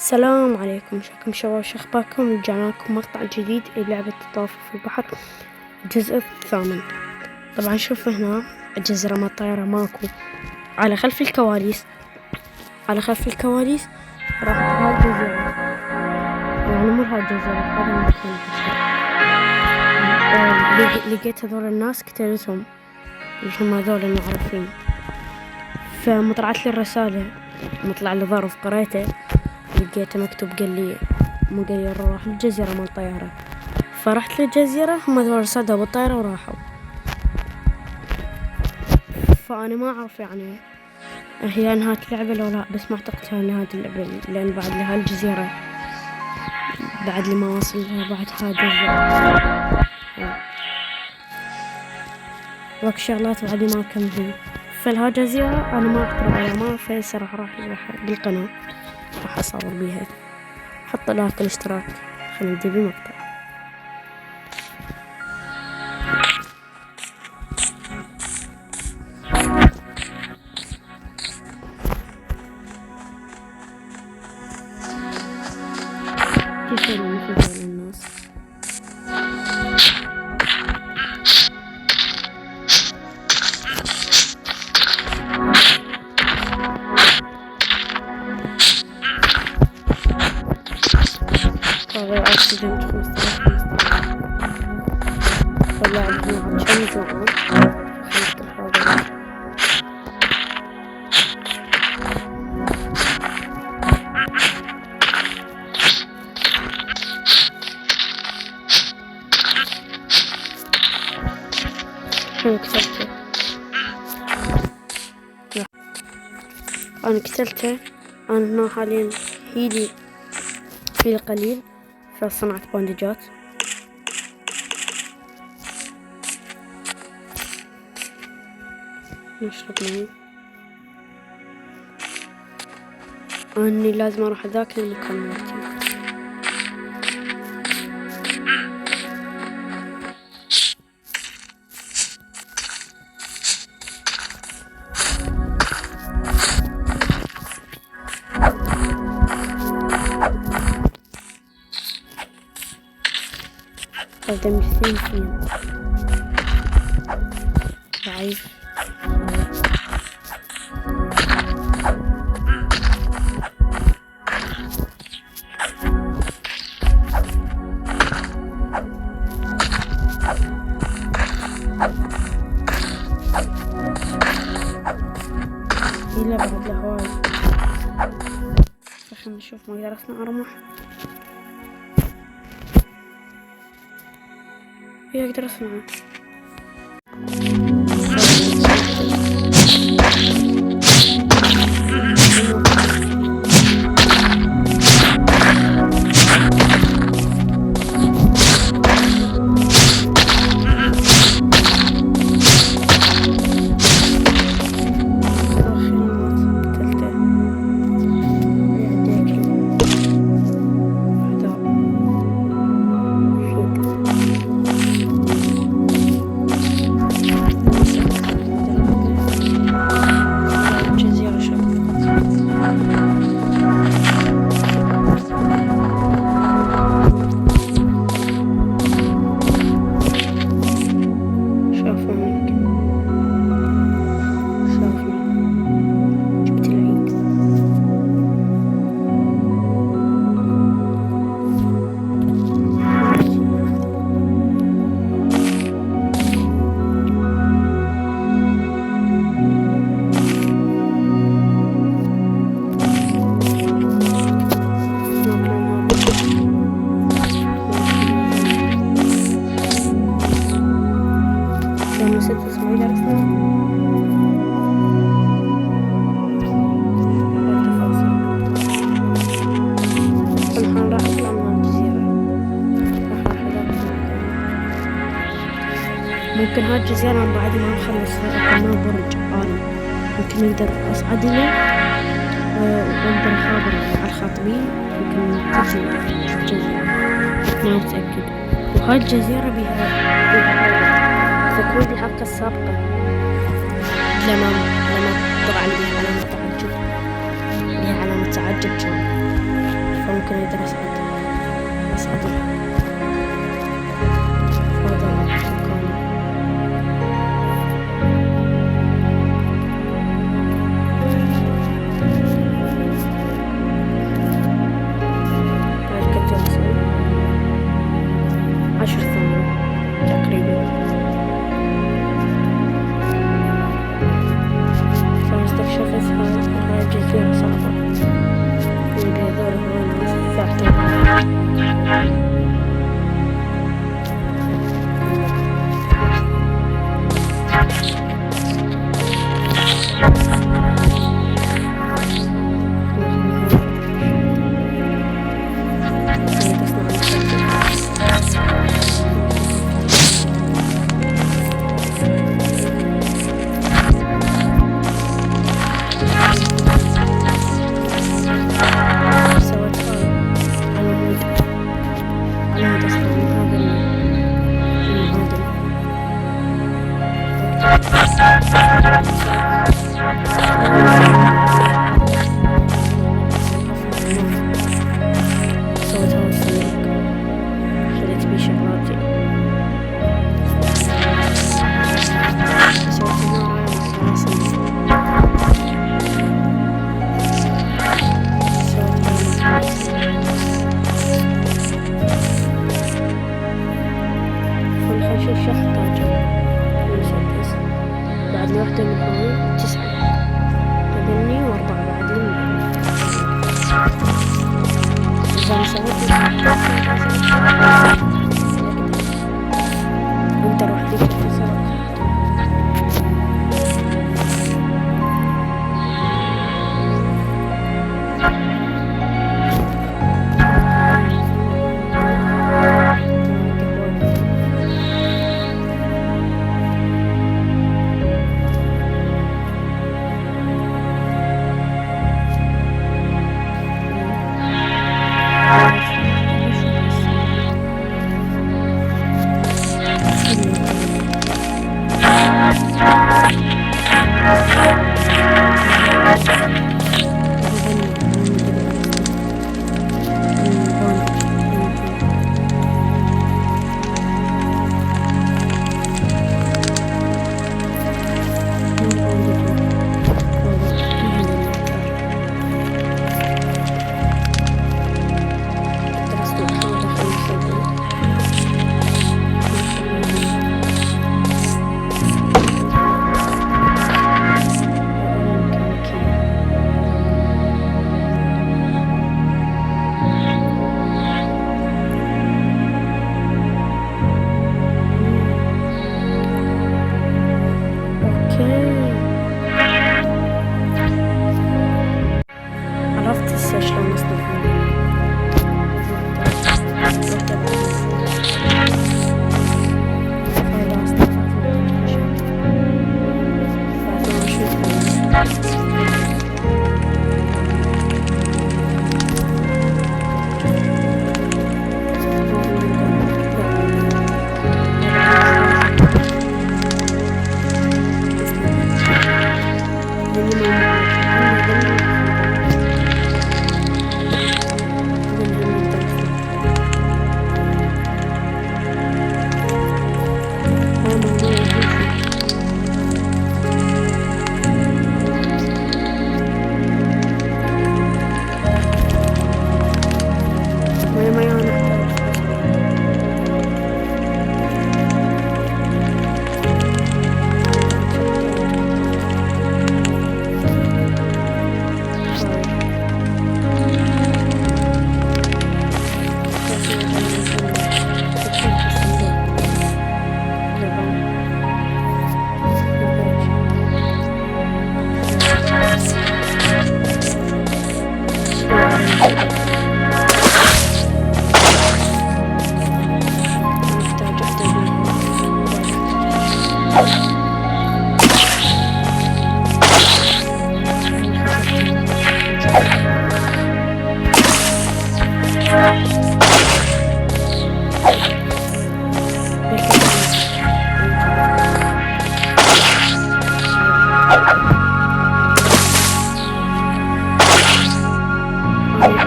السلام عليكم، شكم شباب، شو اخباركم؟ رجعنا لكم مقطع جديد لعبة الطوافه في البحر الجزء الثامن. طبعا شوف هنا الجزيرة مال الطياره ماكو. على خلف الكواليس راح هاي الجزيرة، يعني مو هاي الجزيرة، هذا المكان. لقيت هذول الناس قتلتهم، اللي هم هذول المعروفين. فما طلعت لي الرسالة، مطلع لي ظرف قريته، لقيته مكتوب قال لي روح للجزيرة مال الطياره. فرحت للجزيرة، هم ذول صعدوا بالطيارة وراحوا. فأنا ما أعرف يعني هي نهاية اللعبة لو لا، بس ما أعتقد هاي نهاية اللعبة، لأن بعد لهاي الجزيرة، بعد لما وصل لها بعد هاي الجزيرة وك شغلات بعد ما كملها. فلها جزيرة أنا ما أقدر على ما فيس، راح بالقناة راح أصور بيها. حط لايك الاشتراك، خلينا نبدأ بالمقطع. كيف يسوون مثل الناس؟ هذا أكسيدنت 15 طلع عندنا عشان جوعان. أنا كسلته. أنا هنا حاليا هيلي في القليل، فصنعت باندجات. نشرب مي. أني لازم أروح ذاك المكان مالتي. هذا مسكين فين ضعيف. إلا بعد الهواي. خلينا نشوف ما قدرنا أرمح. هي أقدر أسمعه. ممكن هاي الجزيرة بعد ما نخلص كمان برج عالي، ممكن نقدر أصعد له وأقدر أخابر على الخاطبين. ممكن تجي الجزيرة، ما متأكد. وهاي الجزيرة بها تكون بالحلقة السابقة لما طبعا بها علامة تعجب، بها علامة تعجب كان. ممكن أقدر أصعد هذا المكان. بعد كم جلسة 10 ثواني تقريبا. فاستكشفت هاي الجزيرة صعبة، هذول هو الناس تعتبر واحدة من هون 9 قبلني و4 بعد مني. إذا سويت وانت روح ليك انسرقت.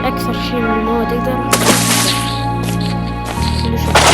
أكثر شيء من المواد تقدر كل شيء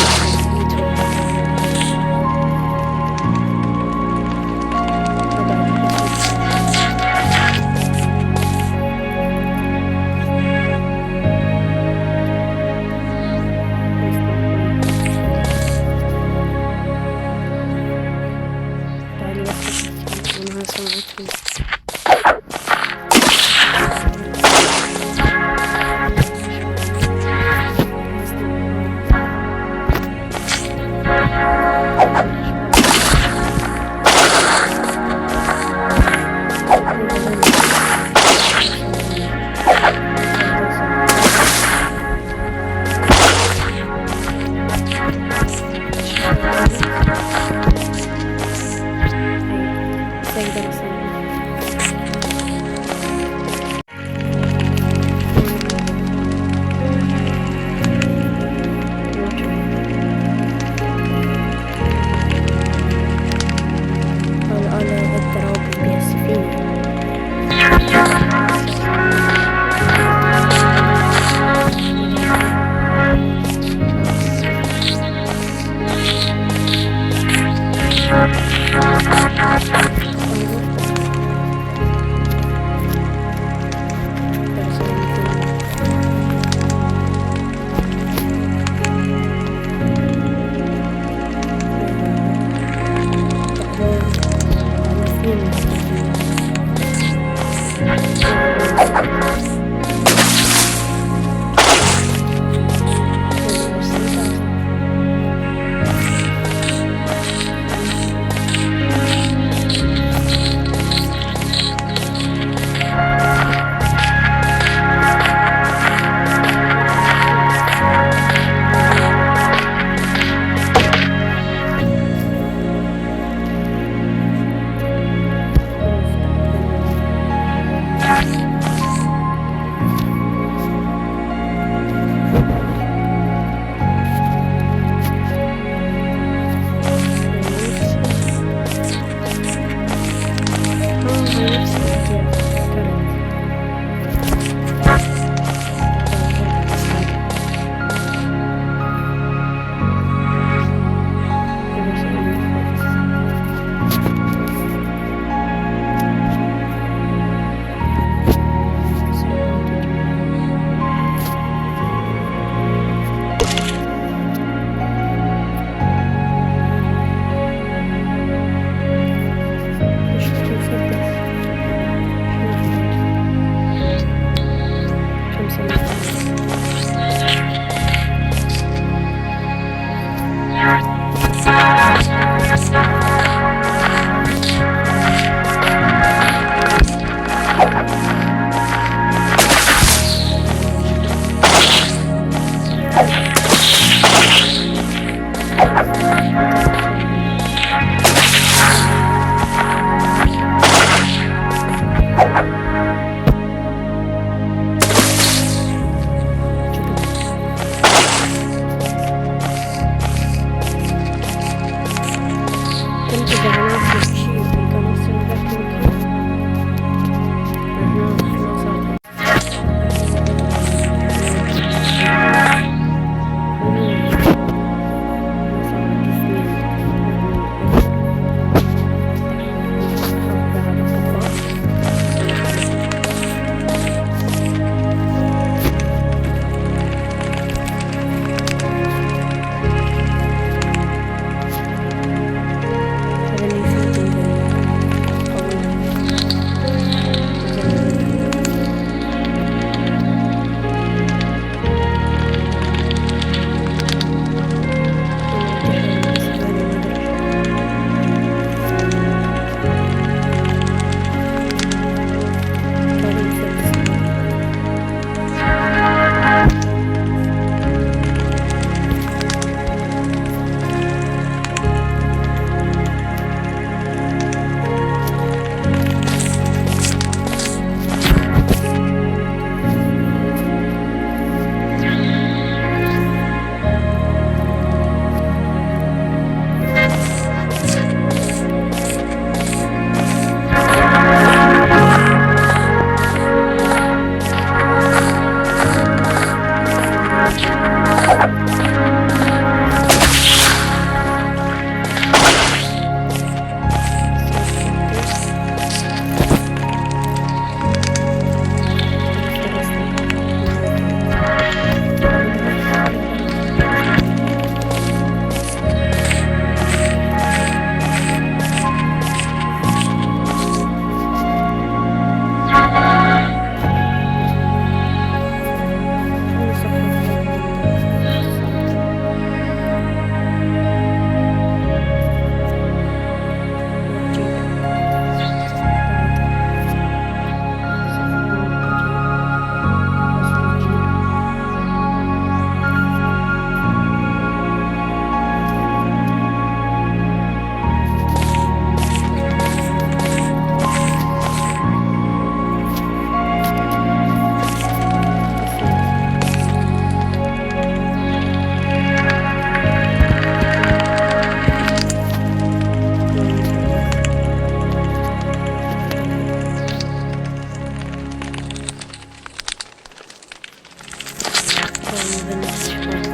من الاستشفاء.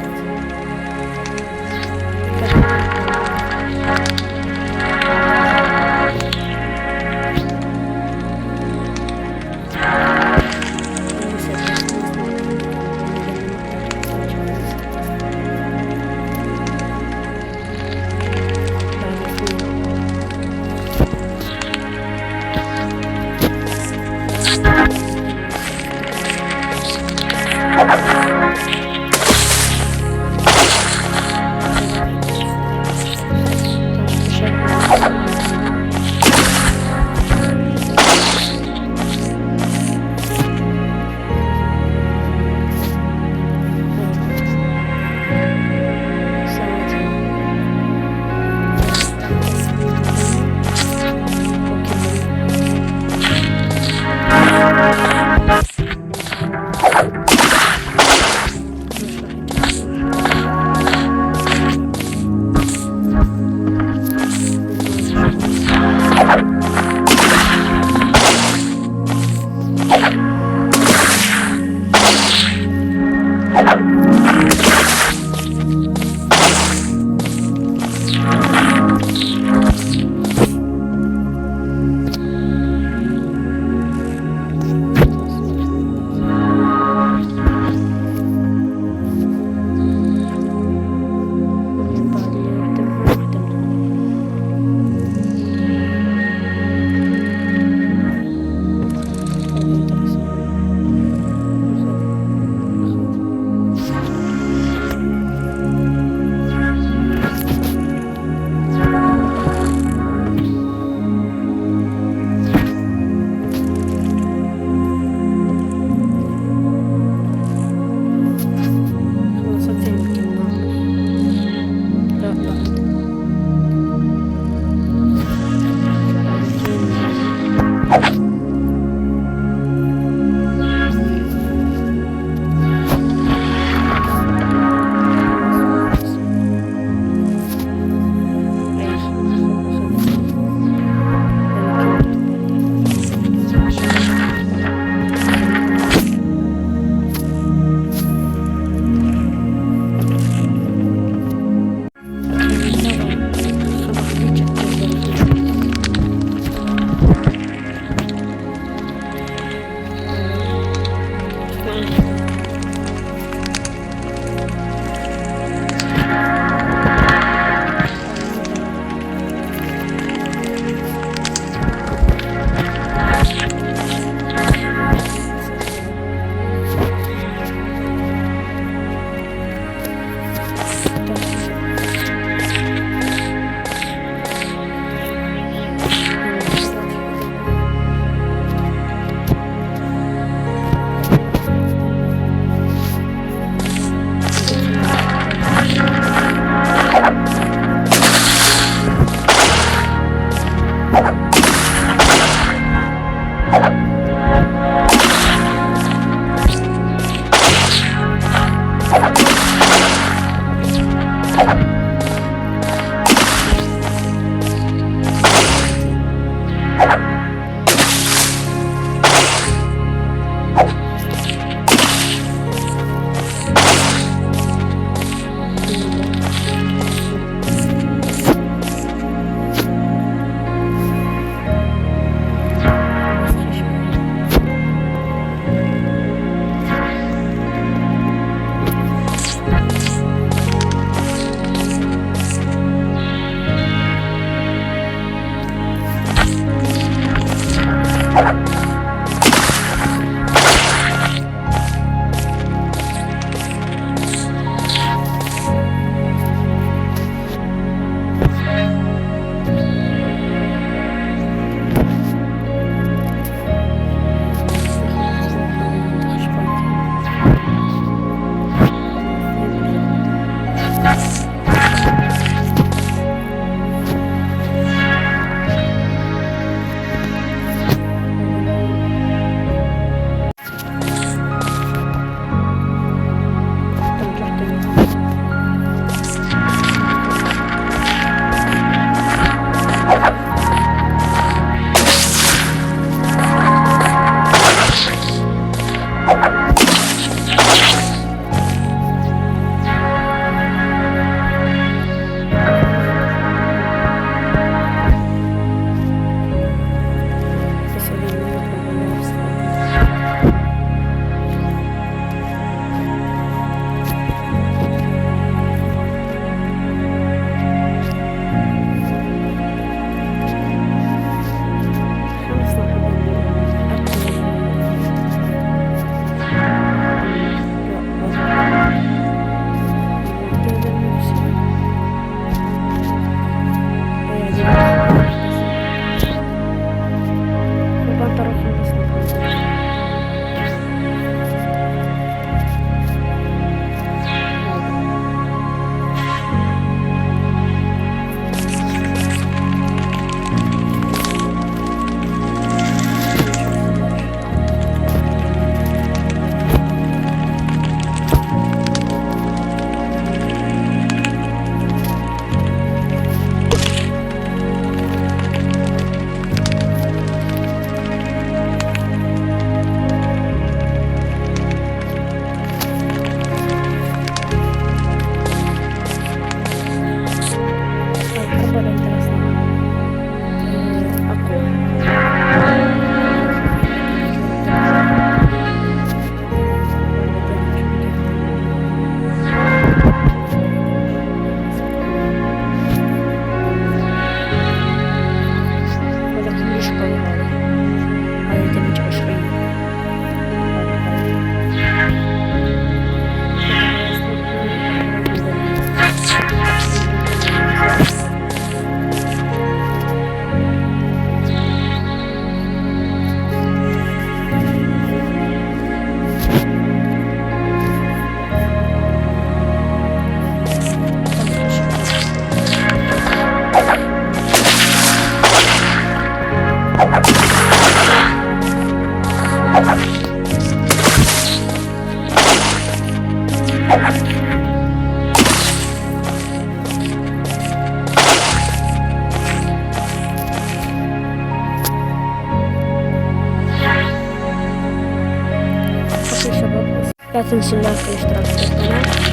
تنسوا اللايك والاشتراك في القناة.